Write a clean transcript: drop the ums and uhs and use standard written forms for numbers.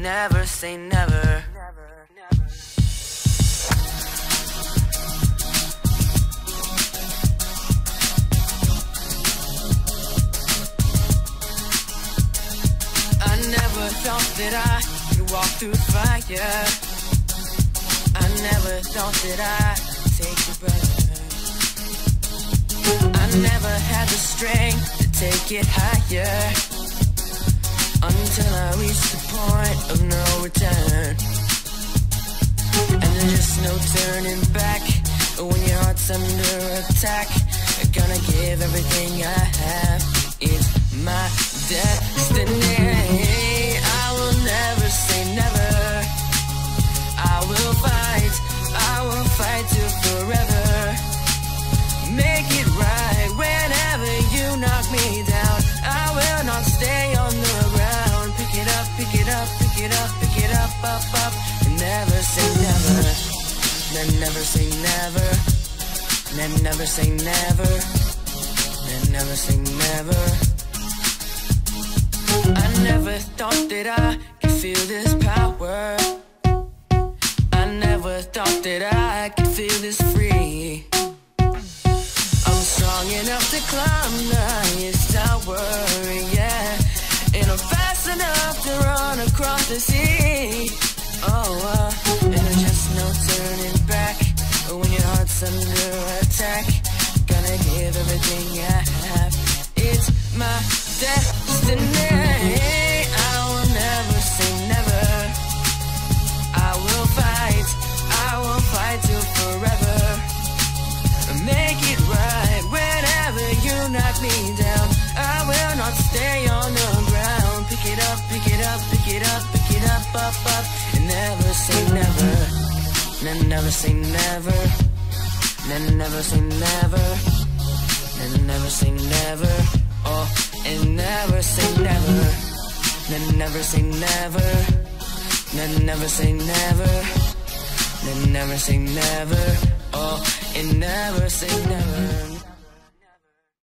never say never. I never thought that I could walk through fire. I never thought that I'd take your breath. I never had the strength to take it higher, until I reached the point of no return. And there's just no turning back when your heart's under attack. I'm gonna give everything I have. It's my destiny. I will never say never. I will fight till forever. Make it right whenever you knock me down. I will not stay on the ground. Pick it up, pick it up, pick it up, pick it up, up, up. And never say never. Then never say never. Then never say never. Then never say never. I never thought that I could feel this power. I never thought that I could feel this free. I'm strong enough to climb the highest tower, yeah. And I'm fast enough to run across the sea. And there's just no turning back when your heart's under attack. Gonna give everything I have. It's my destiny. I will never say never. I will fight till forever. Make it right whenever you knock me down. I will not stay on the ground. Pick it up, pick it up, pick it up, pick it up, up, up. And never say never. Then never say never. Then never say never. Then never say never. Oh, and never say never. Then never say never. Then never say never. Then never say never. Oh, and never say never.